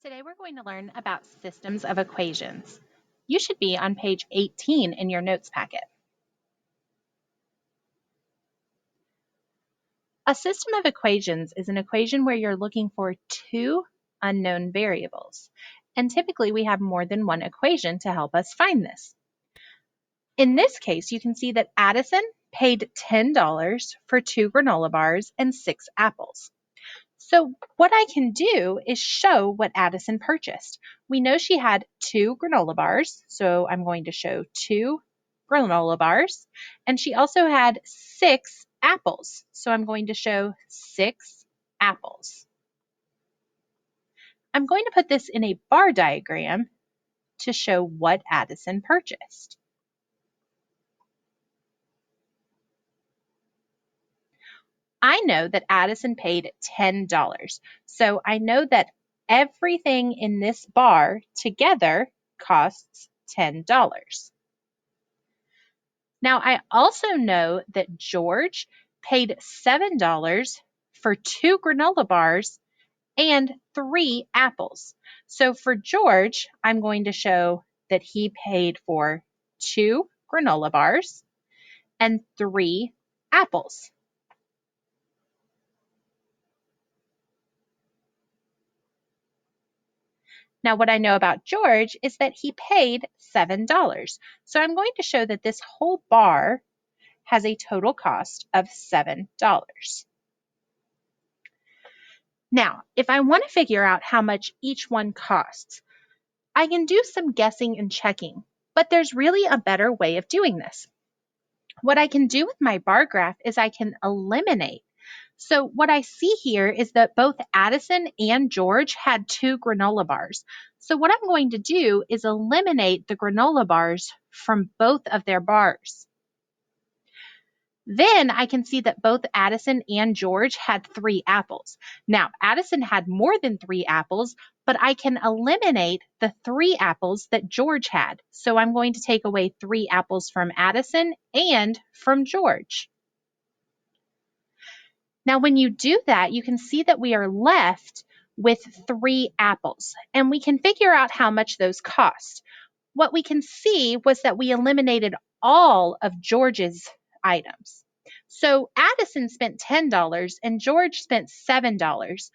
Today we're going to learn about systems of equations. You should be on page 18 in your notes packet. A system of equations is an equation where you're looking for two unknown variables. And typically we have more than one equation to help us find this. In this case, you can see that Addison paid $10 for 2 granola bars and 6 apples. So what I can do is show what Addison purchased. We know she had 2 granola bars, so I'm going to show 2 granola bars. And she also had 6 apples, so I'm going to show 6 apples. I'm going to put this in a bar diagram to show what Addison purchased. I know that Addison paid $10, so I know that everything in this bar together costs $10. Now, I also know that George paid $7 for 2 granola bars and 3 apples. So for George, I'm going to show that he paid for 2 granola bars and 3 apples. Now, what I know about George is that he paid $7. So I'm going to show that this whole bar has a total cost of $7. Now, if I want to figure out how much each one costs, I can do some guessing and checking, but there's really a better way of doing this. What I can do with my bar graph is I can eliminate. So what I see here is that both Addison and George had 2 granola bars. So what I'm going to do is eliminate the granola bars from both of their bars. Then I can see that both Addison and George had 3 apples. Now, Addison had more than 3 apples, but I can eliminate the 3 apples that George had. So I'm going to take away 3 apples from Addison and from George. Now, when you do that, you can see that we are left with 3 apples, and we can figure out how much those cost. What we can see was that we eliminated all of George's items. So Addison spent $10 and George spent $7,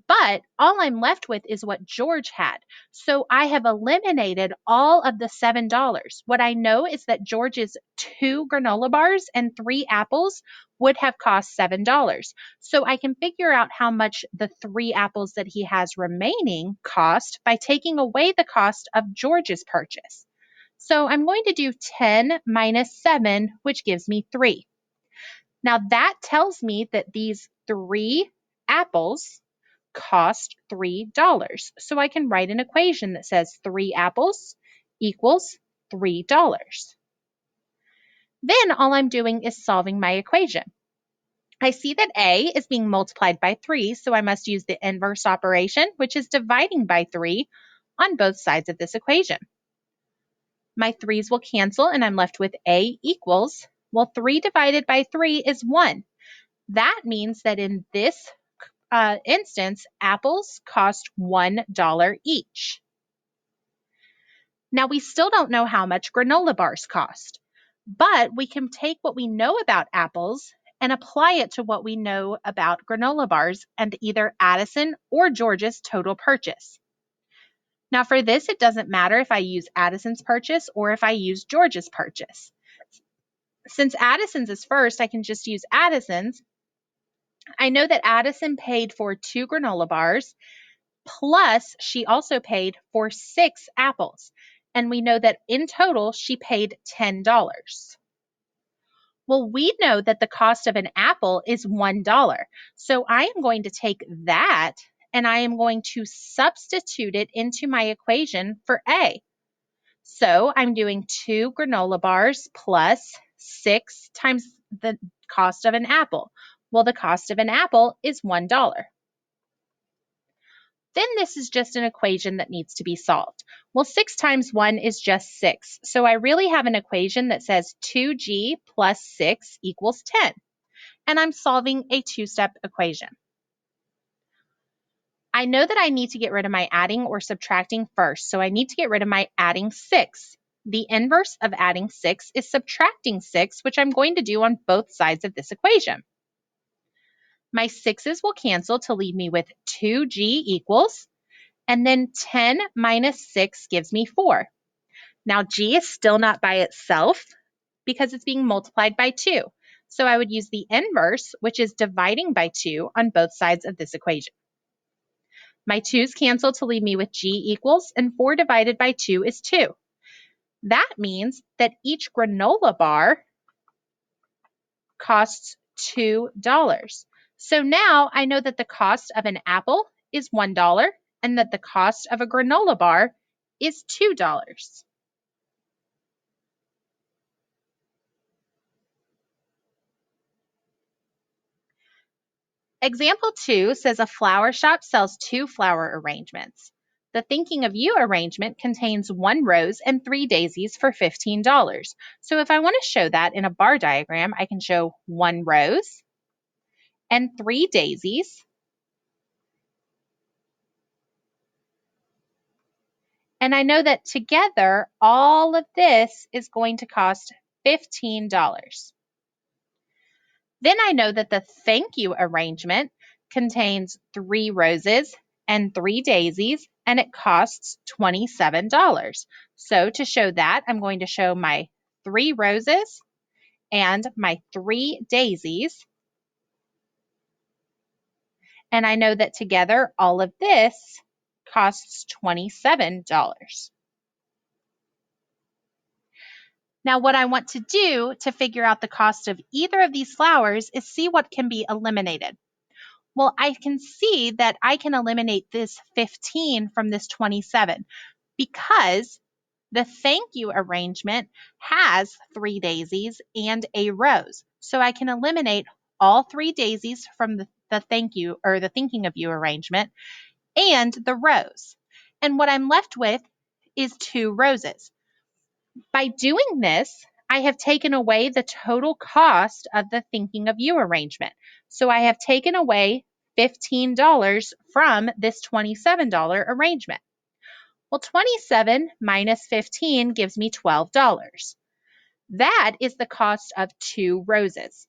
but all I'm left with is what George had. So I have eliminated all of the $7. What I know is that George's 2 granola bars and 3 apples would have cost $7. So I can figure out how much the 3 apples that he has remaining cost by taking away the cost of George's purchase. So I'm going to do 10 minus 7, which gives me 3. Now that tells me that these 3 apples cost $3. So I can write an equation that says 3 apples equals $3. Then all I'm doing is solving my equation. I see that A is being multiplied by 3, so I must use the inverse operation, which is dividing by 3 on both sides of this equation. My 3's will cancel, and I'm left with A equals, well, 3 divided by 3 is 1. That means that in this instance, apples cost $1 each. Now, we still don't know how much granola bars cost, but we can take what we know about apples and apply it to what we know about granola bars and either Addison or George's total purchase. Now, for this, it doesn't matter if I use Addison's purchase or if I use George's purchase. Since Addison's is first, I can just use Addison's. I know that Addison paid for 2 granola bars, plus she also paid for 6 apples. And we know that in total, she paid $10. Well, we know that the cost of an apple is $1. So I am going to take that and I am going to substitute it into my equation for A. So I'm doing 2 granola bars plus 6 times the cost of an apple. Well, the cost of an apple is $1. Then this is just an equation that needs to be solved. Well, 6 times 1 is just 6. So I really have an equation that says 2g plus 6 equals 10. And I'm solving a 2-step equation. I know that I need to get rid of my adding or subtracting first, so I need to get rid of my adding 6. The inverse of adding 6 is subtracting 6, which I'm going to do on both sides of this equation. My 6's will cancel to leave me with 2g equals, and then 10 minus 6 gives me 4. Now g is still not by itself because it's being multiplied by 2. So I would use the inverse, which is dividing by 2 on both sides of this equation. My 2's cancel to leave me with g equals, and 4 divided by 2 is 2. That means that each granola bar costs $2. So now I know that the cost of an apple is $1 and that the cost of a granola bar is $2. Example 2 says a flower shop sells 2 flower arrangements. The Thinking of You arrangement contains 1 rose and 3 daisies for $15. So if I want to show that in a bar diagram, I can show 1 rose and 3 daisies. And I know that together, all of this is going to cost $15. Then I know that the Thank You arrangement contains 3 roses and 3 daisies, and it costs $27. So to show that, I'm going to show my 3 roses and my 3 daisies. And I know that together, all of this costs $27. Now, what I want to do to figure out the cost of either of these flowers is see what can be eliminated. Well, I can see that I can eliminate this 15 from this 27 because the Thank You arrangement has 3 daisies and a rose. So I can eliminate all 3 daisies from the Thank You or the Thinking of You arrangement and the rose. And what I'm left with is 2 roses. By doing this, I have taken away the total cost of the Thinking of You arrangement. So I have taken away $15 from this $27 arrangement. Well, 27 minus 15 gives me $12. That is the cost of 2 roses.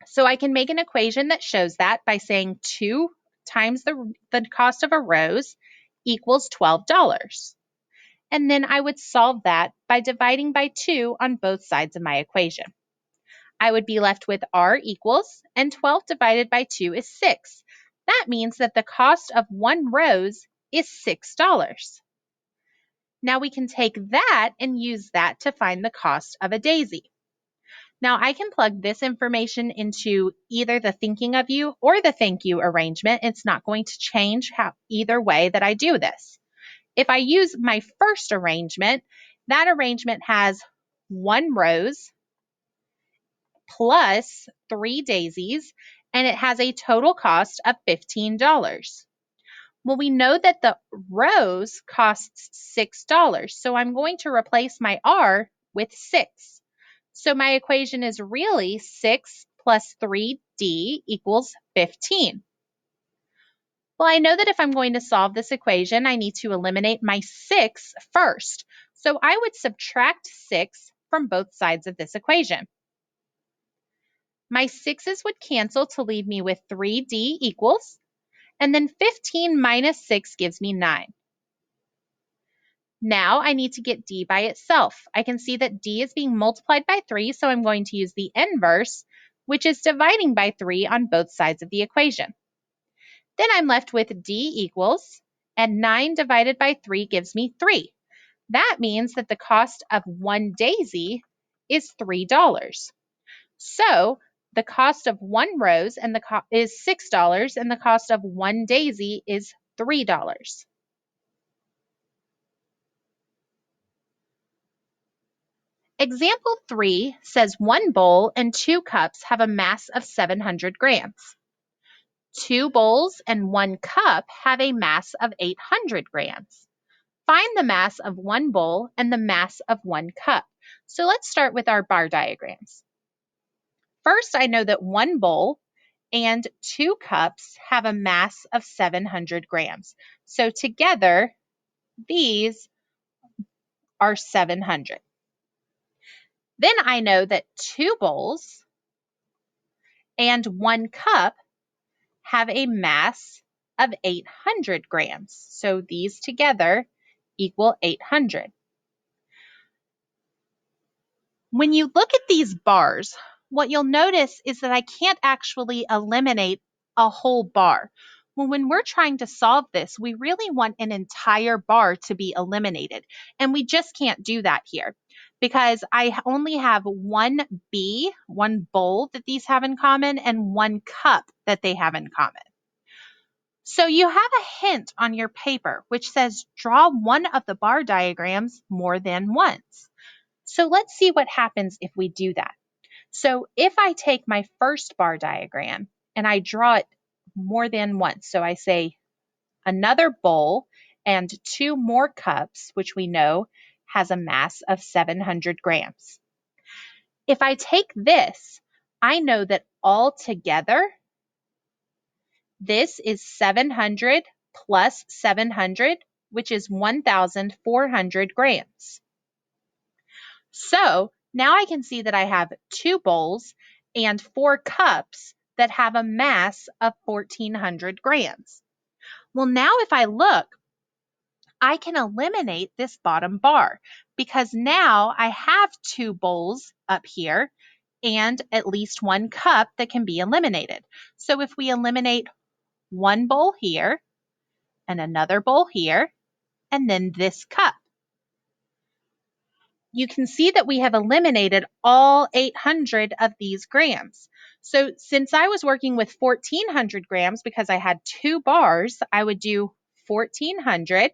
So I can make an equation that shows that by saying 2 times the cost of a rose equals $12. And then I would solve that by dividing by 2 on both sides of my equation. I would be left with r equals, and 12 divided by 2 is 6. That means that the cost of 1 rose is $6. Now we can take that and use that to find the cost of a daisy. Now I can plug this information into either the Thinking of You or the Thank You arrangement. It's not going to change either way that I do this. If I use my first arrangement, that arrangement has 1 rose plus 3 daisies, and it has a total cost of $15. Well, we know that the rose costs $6, so I'm going to replace my R with 6. So my equation is really 6 plus 3D equals 15. Well, I know that if I'm going to solve this equation, I need to eliminate my 6 first. So I would subtract 6 from both sides of this equation. My 6's would cancel to leave me with 3D equals, and then 15 minus 6 gives me 9. Now I need to get D by itself. I can see that D is being multiplied by 3, so I'm going to use the inverse, which is dividing by 3 on both sides of the equation. Then I'm left with D equals, and 9 divided by 3 gives me 3. That means that the cost of 1 daisy is $3. So the cost of 1 rose is $6, and the cost of 1 daisy is $3. Example 3 says 1 bowl and 2 cups have a mass of 700 grams. 2 bowls and 1 cup have a mass of 800 grams. Find the mass of 1 bowl and the mass of 1 cup. So let's start with our bar diagrams. First, I know that 1 bowl and 2 cups have a mass of 700 grams. So together, these are 700. Then I know that 2 bowls and 1 cup have a mass of 800 grams. So these together equal 800. When you look at these bars, what you'll notice is that I can't actually eliminate a whole bar. Well, when we're trying to solve this, we really want an entire bar to be eliminated. And we just can't do that here because I only have one bowl that these have in common, and 1 cup that they have in common. So you have a hint on your paper which says draw one of the bar diagrams more than once. So let's see what happens if we do that. So if I take my first bar diagram and I draw it more than once, so I say another bowl and 2 more cups, which we know has a mass of 700 grams. If I take this, I know that all together, this is 700 plus 700, which is 1,400 grams. So now I can see that I have 2 bowls and 4 cups that have a mass of 1,400 grams. Well, now if I look, I can eliminate this bottom bar because now I have 2 bowls up here and at least 1 cup that can be eliminated. So if we eliminate 1 bowl here and another bowl here, and then this cup, you can see that we have eliminated all 800 of these grams. So since I was working with 1,400 grams because I had 2 bars, I would do 1,400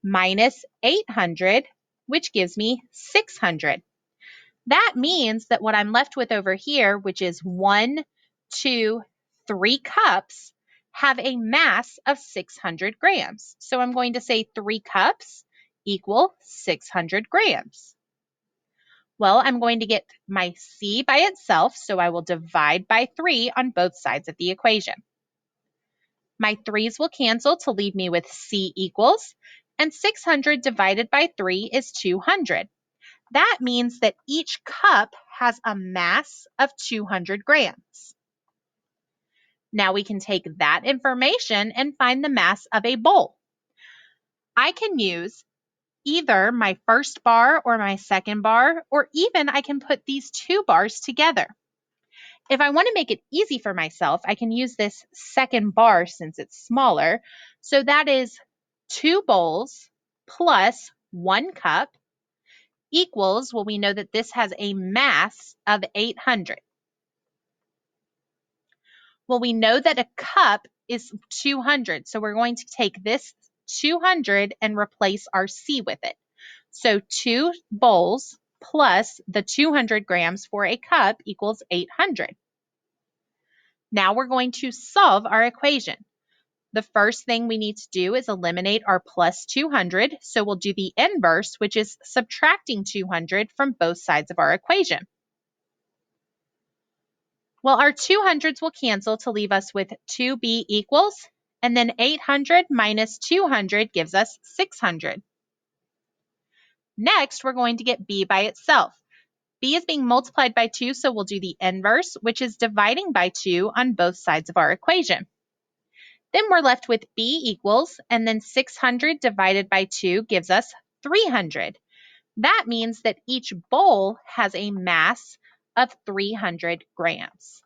minus 800, which gives me 600. That means that what I'm left with over here, which is 1, 2, 3 cups, have a mass of 600 grams. So I'm going to say 3 cups equal 600 grams. Well, I'm going to get my C by itself, so I will divide by 3 on both sides of the equation. My 3's will cancel to leave me with C equals, and 600 divided by 3 is 200. That means that each cup has a mass of 200 grams. Now we can take that information and find the mass of a bowl. I can use either my first bar or my second bar, or even I can put these 2 bars together. If I want to make it easy for myself, I can use this second bar since it's smaller. So that is 2 bowls plus 1 cup equals, well, we know that this has a mass of 800. Well, we know that a cup is 200, so we're going to take this 200 and replace our C with it. So 2 bowls plus the 200 grams for a cup equals 800. Now we're going to solve our equation. The first thing we need to do is eliminate our plus 200, so we'll do the inverse, which is subtracting 200 from both sides of our equation. Well, our 200s will cancel to leave us with 2b equals, and then 800 minus 200 gives us 600. Next, we're going to get b by itself. B is being multiplied by 2, so we'll do the inverse, which is dividing by 2 on both sides of our equation. Then we're left with b equals, and then 600 divided by 2 gives us 300. That means that each bowl has a mass of 300 grams.